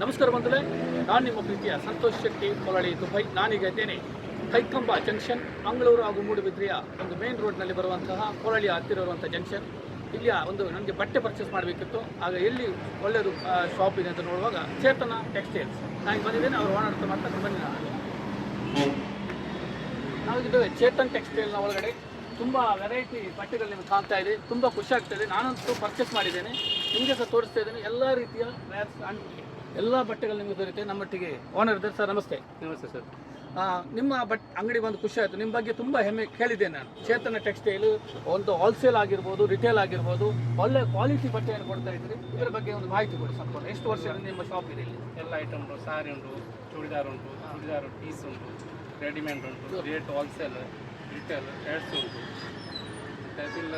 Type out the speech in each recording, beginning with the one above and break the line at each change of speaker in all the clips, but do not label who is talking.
ನಮಸ್ಕಾರ ಬಂಧುಗಳೇ, ನಾನು ನಿಮ್ಮ ಪ್ರೀತಿಯ ಸಂತೋಷ್ ಶೆಟ್ಟಿ ಕೊಳಳಿ ದುಬೈ. ನಾನೀಗ ಇದ್ದೇನೆ ಕೈಕಂಬ ಜಂಕ್ಷನ್, ಮಂಗಳೂರು ಹಾಗೂ ಮೂಡುಬಿದ್ರೆಯ ಒಂದು ಮೇನ್ ರೋಡ್ನಲ್ಲಿ ಬರುವಂತಹ ಕೊಳಳಿಯ ಹತ್ತಿರ ಇರುವಂಥ ಜಂಕ್ಷನ್. ಇಲ್ಲಿಯ ಒಂದು ನನಗೆ ಬಟ್ಟೆ ಪರ್ಚೇಸ್ ಮಾಡಬೇಕಿತ್ತು. ಆಗ ಎಲ್ಲಿ ಒಳ್ಳೆಯದು ಶಾಪ್ ಇದೆ ಅಂತ ನೋಡುವಾಗ ಚೇತನ ಟೆಕ್ಸ್ಟೈಲ್ಸ್ ನಾನು ಬಂದಿದ್ದೇನೆ. ಅವರು ಓನರ್ ಹತ್ರ ಮಾತ್ರ ಬನ್ನಿ. ನಾವಿದ್ದೇವೆ ಚೇತನ್ ಟೆಕ್ಸ್ಟೈಲ್ನ ಒಳಗಡೆ. ತುಂಬ ವೆರೈಟಿ ಬಟ್ಟೆಗಳು ನಿಮಗೆ ಕಾಣ್ತಾ ಇದೆ, ತುಂಬ ಖುಷಿ ಆಗ್ತಾಯಿದೆ. ನಾನಂತೂ ಪರ್ಚೇಸ್ ಮಾಡಿದ್ದೇನೆ, ನಿಮಗೆ ಸಹ ತೋರಿಸ್ತಾ ಇದ್ದೇನೆ. ಎಲ್ಲ ರೀತಿಯ ವ್ಯಾರ್ಸ್ ಅಂಡ್ ಎಲ್ಲ ಬಟ್ಟೆಗಳು ನಿಮಗೆ ದೊರೆಯುತ್ತೆ. ನಮ್ಮೊಟ್ಟಿಗೆ ಓನರ್ ಇದ್ದಾರೆ. ಸರ್ ನಮಸ್ತೆ.
ನಮಸ್ತೆ ಸರ್.
ನಿಮ್ಮ ಅಂಗಡಿ ಬಂದು ಖುಷಿ ಆಯಿತು. ನಿಮ್ಮ ಬಗ್ಗೆ ತುಂಬ ಹೆಮ್ಮೆ ಕೇಳಿದ್ದೇನೆ ನಾನು. ಚೇತನ ಟೆಕ್ಸ್ಟೈಲು ಒಂದು ಹೋಲ್ಸೇಲ್ ಆಗಿರ್ಬೋದು, ರಿಟೇಲ್ ಆಗಿರ್ಬೋದು, ಒಳ್ಳೆ ಕ್ವಾಲಿಟಿ ಬಟ್ಟೆಯನ್ನು ಕೊಡ್ತಾ ಇದ್ರಿ. ಇದರ ಬಗ್ಗೆ ಒಂದು ಮಾಹಿತಿ ಕೊಡಿ ಸಂಪೂರ್ಣ. ಎಷ್ಟು ವರ್ಷದಿಂದ ನಿಮ್ಮ ಶಾಪ್ ಇದೆ ಇಲ್ಲಿ?
ಎಲ್ಲ ಐಟಮ್ ಉಂಟು, ಸಾರಿ ಉಂಟು, ಚೂಡಿದಾರ್ ಉಂಟು, ಚೂಡಿದಾರ್ ಪೀಸ್ ಉಂಟು, ರೆಡಿಮೇಡ್ ಉಂಟು, ರೇಟ್ ಹೋಲ್ಸೇಲ್, ರಿಟೇಲ್, ಶರ್ಟ್ಸ್ ಉಂಟು, ಎಲ್ಲ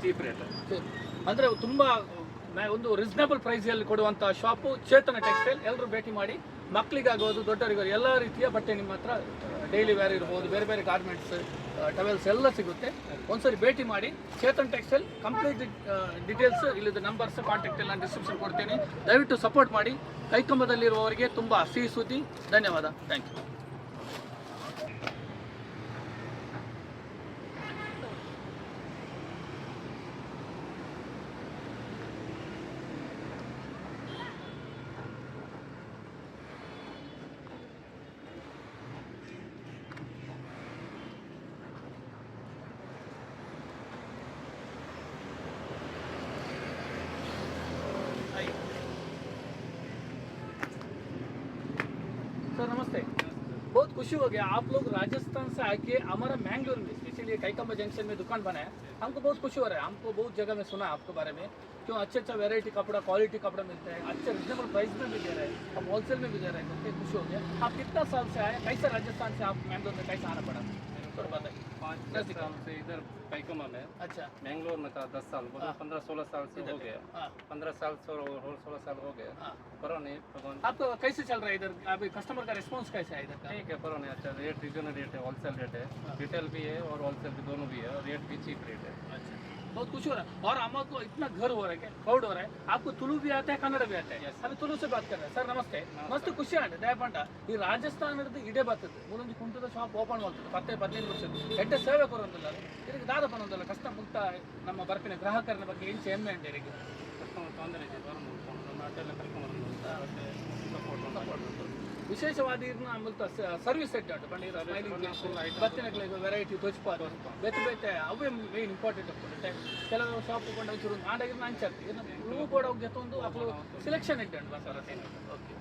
ಚೀಪ್ ರೇಟ್.
ಅಂದರೆ ತುಂಬ ಒಂದು ರೀಸನಬಲ್ ಪ್ರೈಸಲ್ಲಿ ಕೊಡುವಂಥ ಶಾಪು ಚೇತನ ಟೆಕ್ಸ್ಟೈಲ್. ಎಲ್ಲರೂ ಭೇಟಿ ಮಾಡಿ. ಮಕ್ಕಳಿಗಾಗೋದು, ದೊಡ್ಡವರಿಗೂ ಎಲ್ಲ ರೀತಿಯ ಬಟ್ಟೆ ನಿಮ್ಮ ಹತ್ರ ಡೈಲಿ ವೇರ್ ಇರ್ಬೋದು, ಬೇರೆ ಬೇರೆ ಗಾರ್ಮೆಂಟ್ಸ್, ಟವೆಲ್ಸ್ ಎಲ್ಲ ಸಿಗುತ್ತೆ. ಒಂದ್ಸರಿ ಭೇಟಿ ಮಾಡಿ. ಚೇತನ್ ಟೆಕ್ಸ್ಟೈಲ್ ಕಂಪ್ಲೀಟ್ ಡೀಟೇಲ್ಸ್ ಇಲ್ಲಿದ್ದು ನಂಬರ್ಸ್, ಕಾಂಟ್ಯಾಕ್ಟ್ ಎಲ್ಲ ಡಿಸ್ಕ್ರಿಪ್ಷನ್ ಕೊಡ್ತೇನೆ. ದಯವಿಟ್ಟು ಸಪೋರ್ಟ್ ಮಾಡಿ. ಕೈಕಂಬದಲ್ಲಿರುವವರಿಗೆ ತುಂಬ ಸಿಹಿ ಸುದ್ದಿ. ಧನ್ಯವಾದ. Thank you. सर नमस्ते. बहुत खुशी हो गया आप लोग राजस्थान से आके हमारा मैंगलोर में इसीलिए कईकंबा जंक्शन में दुकान बनाया. हमको बहुत खुशी हो रहा है. हमको बहुत जगह में सुना आपके बारे में, क्यों अच्छा वेराइटी कपड़ा, क्वालिटी कपड़ा मिलता है, अच्छे रिजनेबल प्राइस में भी दे रहे हैं, हम होलसेल में भी दे रहे हैं. तो खुशी हो गया. आप कितना साल से आए, कैसे राजस्थान से आप मैंगलोर में कैसे आना पड़ा, थोड़ा बताइए.
5-10 साल से इधर कईकंबा में.
अच्छा.
मैंगलोर में था 10 साल, 15-16 साल से हो गया. 15 साल से और 16 साल हो गया. करो नहीं भगवान.
आपको कैसे चल रहा है इधर? अभी कस्टमर का रिस्पॉन्स कैसा है इधर का?
ठीक है, करो नहीं. अच्छा रेट, रीजनल रेट है, होलसेल रेट है, रिटेल भी है और होलसेल भी, दोनों भी है. रेट भी चीप रेट है.
अच्छा, बहुत कुछ हो रहा है. और हमको इतना घर हो रहा है, क्या क्राउड हो रहा है. आपको तुलु भी आता है, कन्नड़ भी आता है? अभी तुलु से बात कर रहे हैं. सर नमस्ते. मस्त ಖುಷಿ ಆಗಿದೆ. ದಯಪಂಡ ಈ ರಾಜಸ್ಥಾನದ ಇಡೆ ಬರ್ತದೆ ಮೂಲೊಂದು ಕುಂಟದ ಶಾಪ್ ಓಪನ್ ಮಾಡ್ತದೆ 10-15 ವರ್ಷದ ಎಡ್ಡೆ ಸೇವೆ ಕೊಡುವಂತಲ್ಲ. ಇದಕ್ಕೆ ದಾದ ಬಂದಲ್ಲ ಕಷ್ಟ ಮುಕ್ತ ನಮ್ಮ ಬರ್ಪಿನ ಗ್ರಾಹಕರ ಬಗ್ಗೆ ಇಂಚೆ ಹೆಮ್ಮೆ ಅಂತ ಇದಕ್ಕೆ
ಕಸ್ಟಮರ್ ತೊಂದರೆ ಇದೆ, ನಮ್ಮ ನಾಟೆಲ್ಲ ಕರ್ಕೊಂಡು ಸಪೋರ್ಟ್
ವಿಶೇಷವಾದ ಸರ್ವಿಸ್ ಸೆಟ್ ಉಂಟು. ಪಂಡಿರ ಬತ್ತಿನಗಳಿಗೆ ವೆರೈಟಿ ತೊಚ್ಪಾದು ಬೇತೆ ಬೇತೆ ಅವೇ ಮೇನ್ ಇಂಪಾರ್ಟೆಂಟ್ ಆಗ್ತದೆ. ಕೆಲವು ಶಾಪ್ ಕೊಂಡು ಒಂಚೂರು ಆಡಾಗಿರೋ ಅಂಚಾಗ್ತದೆ. ನೀವು ಕೂಡ ಗೆತ್ತೊಂದು ಅಪ್ಲು ಸೆಲೆಕ್ಷನ್ ಇಟ್ಟು ಬರ್ತಾರೆ. ಓಕೆ,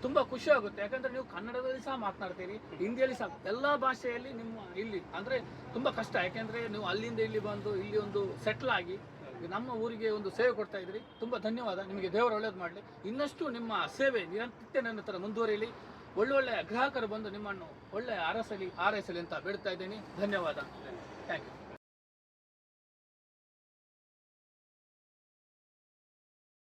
ತುಂಬ ಖುಷಿ ಆಗುತ್ತೆ. ಯಾಕಂದರೆ ನೀವು ಕನ್ನಡದಲ್ಲಿ ಸಹ ಮಾತನಾಡ್ತೀರಿ, ಹಿಂದಿಯಲ್ಲಿ ಸಹ, ಎಲ್ಲ ಭಾಷೆಯಲ್ಲಿ ನಿಮ್ಮ ಇಲ್ಲಿ ಅಂದರೆ ತುಂಬ ಕಷ್ಟ. ಯಾಕೆಂದರೆ ನೀವು ಅಲ್ಲಿಂದ ಇಲ್ಲಿ ಬಂದು ಇಲ್ಲಿ ಒಂದು ಸೆಟ್ಲ್ ಆಗಿ ನಮ್ಮ ಊರಿಗೆ ಒಂದು ಸೇವೆ ಕೊಡ್ತಾ ಇದ್ರಿ. ತುಂಬ ಧನ್ಯವಾದ. ನಿಮಗೆ ದೇವರು ಒಳ್ಳೇದು ಮಾಡಲಿ. ಇನ್ನಷ್ಟು ನಿಮ್ಮ ಸೇವೆ ನಿರಂತರ ನನ್ನ ಹತ್ರ ಮುಂದುವರಿಯಲಿ. ಒಳ್ಳೊಳ್ಳೆ ಗ್ರಾಹಕರು ಬಂದು ನಿಮ್ಮನ್ನು ಒಳ್ಳೆ ಆರೈಸಲಿ ಅಂತ ಬೇಡ್ತಾ ಇದ್ದೀನಿ. ಧನ್ಯವಾದ. Thank you.